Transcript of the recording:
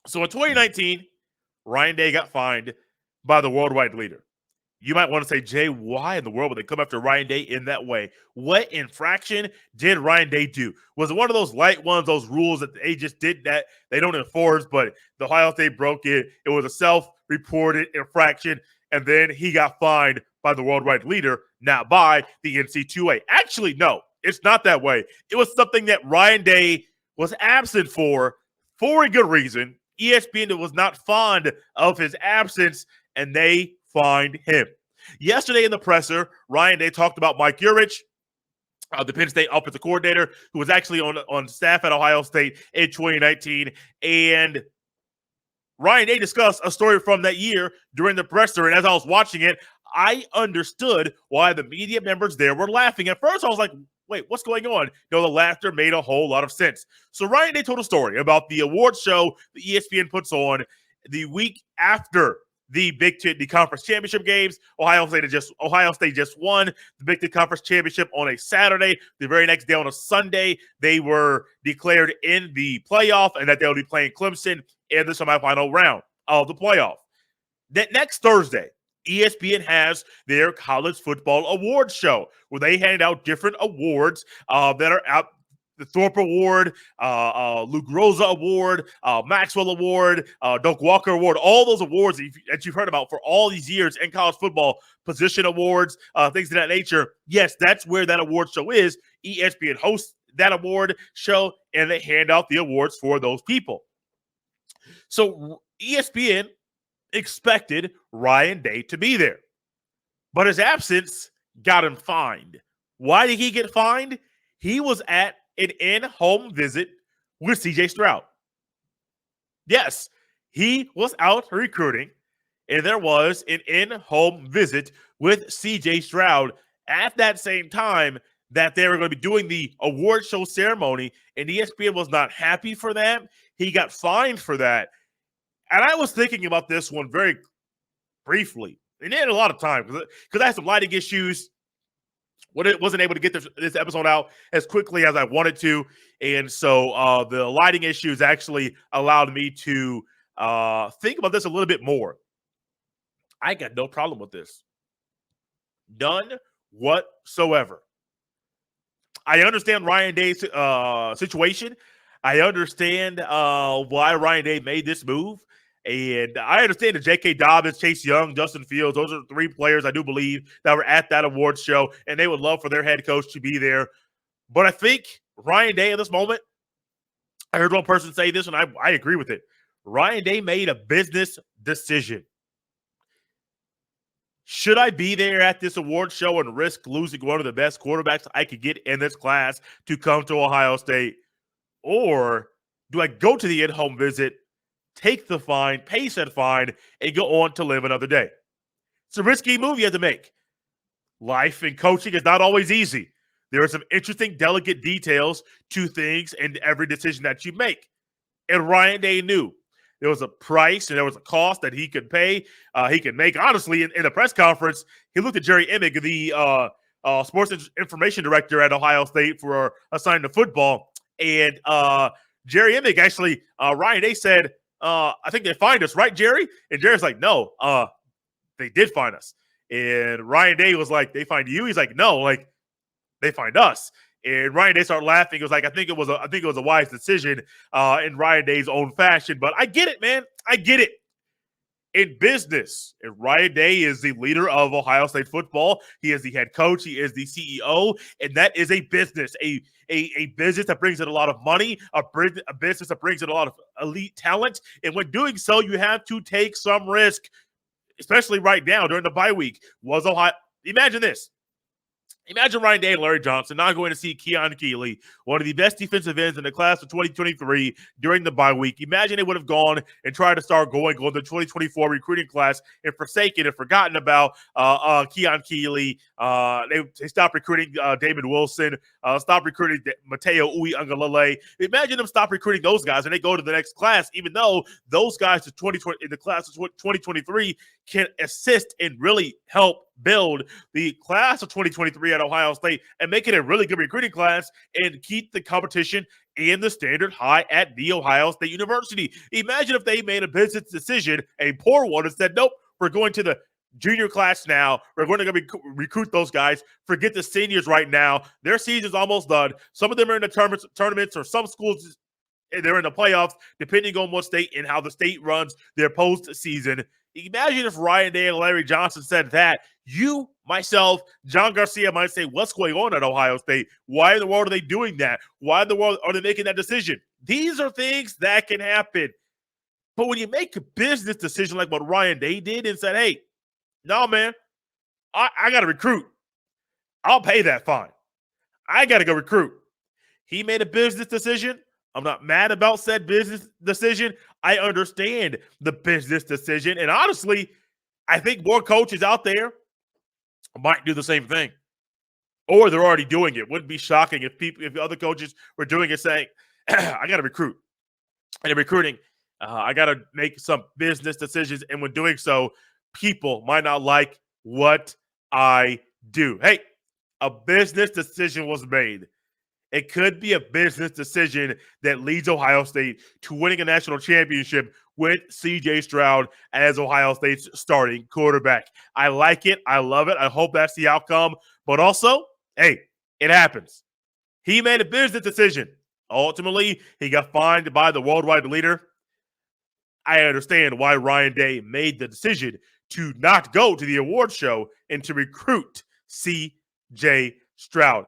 So in 2019, Ryan Day got fined by the worldwide leader. You might want to say, Jay, why in the world would they come after Ryan Day in that way? What infraction did Ryan Day do? Was it one of those light ones, those rules that they just did that they don't enforce, but the Ohio State broke it? It was a self-reported infraction, and then he got fined by the worldwide leader, not by the NC2A. Actually, no, it's not that way. It was something that Ryan Day was absent for a good reason. ESPN was not fond of his absence, and they fined him. Yesterday in the presser, Ryan Day talked about Mike Urich, the Penn State offensive coordinator, who was actually on staff at Ohio State in 2019. And Ryan Day discussed a story from that year during the presser. And as I was watching it, I understood why the media members there were laughing. At first, I was like, wait, what's going on? The laughter made a whole lot of sense. So Ryan Day told a story about the awards show the ESPN puts on the week after the Big Ten, the conference championship games. Ohio State just won the Big Ten Conference Championship on a Saturday. The very next day on a Sunday, they were declared in the playoff, and that they'll be playing Clemson in the semifinal round of the playoff. That next Thursday, ESPN has their college football awards show where they hand out different awards that are out. The Thorpe Award, Luke Rosa Award, Maxwell Award, Doak Walker Award, all those awards that you've heard about for all these years in college football, position awards, things of that nature. Yes, that's where that award show is. ESPN hosts that award show, and they hand out the awards for those people. So ESPN expected Ryan Day to be there, but his absence got him fined. Why did he get fined? He was at an in-home visit with C.J. Stroud. Yes, he was out recruiting, and there was an in-home visit with C.J. Stroud at that same time that they were going to be doing the award show ceremony, and ESPN was not happy for that. He got fined for that. And I was thinking about this one very briefly, and it had a lot of time because I had some lighting issues. Wasn't able to get this episode out as quickly as I wanted to. And so the lighting issues actually allowed me to think about this a little bit more. I got no problem with this. None whatsoever. I understand Ryan Day's situation. I understand why Ryan Day made this move. And I understand that J.K. Dobbins, Chase Young, Justin Fields, those are 3 players I do believe that were at that awards show, and they would love for their head coach to be there. But I think Ryan Day at this moment, I heard one person say this, and I agree with it. Ryan Day made a business decision. Should I be there at this award show and risk losing one of the best quarterbacks I could get in this class to come to Ohio State? Or do I go to the in-home visit, take the fine, pay said fine, and go on to live another day? It's a risky move you have to make. Life and coaching is not always easy. There are some interesting, delicate details to things and every decision that you make. And Ryan Day knew there was a price and there was a cost that he could pay, he could make. Honestly, in the press conference, he looked at Jerry Emig, the sports information director at Ohio State for assigned to football. And Jerry Emig actually, Ryan Day said, I think they fined us, right, Jerry? And Jerry's like, no, they did fine us. And Ryan Day was like, they fined you? He's like, no, like they fined us. And Ryan Day started laughing. It was like, I think it was a wise decision in Ryan Day's own fashion. But I get it, man. I get it. In business, and Ryan Day is the leader of Ohio State football. He is the head coach. He is the CEO, and that is a business, a business that brings in a lot of money, a business that brings in a lot of elite talent. And when doing so, you have to take some risk, especially right now during the bye week. Imagine this. Imagine Ryan Day and Larry Johnson not going to see Keon Keeley, one of the best defensive ends in the class of 2023 during the bye week. Imagine they would have gone and tried to start going to the 2024 recruiting class and forsaken and forgotten about Keon Keeley. They stopped recruiting David Wilson, stopped recruiting Mateo Uiagalelei. Imagine them stop recruiting those guys and they go to the next class, even though those guys in the class of 2023 can assist and really help build the class of 2023 at Ohio State and make it a really good recruiting class and keep the competition and the standard high at The Ohio State University. Imagine if they made a business decision, a poor one, and said, nope, we're going to the junior class now. We're going to recruit those guys. Forget the seniors right now. Their season's almost done. Some of them are in the tournaments, or some schools, they're in the playoffs, depending on what state and how the state runs their postseason. Imagine if Ryan Day and Larry Johnson said that. You, myself, John Garcia might say, what's going on at Ohio State? Why in the world are they doing that? Why in the world are they making that decision? These are things that can happen. But when you make a business decision like what Ryan Day did and said, hey, no, man, I got to recruit. I'll pay that fine. I got to go recruit. He made a business decision. I'm not mad about said business decision. I understand the business decision. And honestly, I think more coaches out there might do the same thing. Or they're already doing it. Wouldn't be shocking if other coaches were doing it, saying, I got to recruit. And in recruiting, I got to make some business decisions. And when doing so, people might not like what I do. Hey, a business decision was made. It could be a business decision that leads Ohio State to winning a national championship with C.J. Stroud as Ohio State's starting quarterback. I like it. I love it. I hope that's the outcome. But also, hey, it happens. He made a business decision. Ultimately, he got fined by the worldwide leader. I understand why Ryan Day made the decision to not go to the award show and to recruit C.J. Stroud.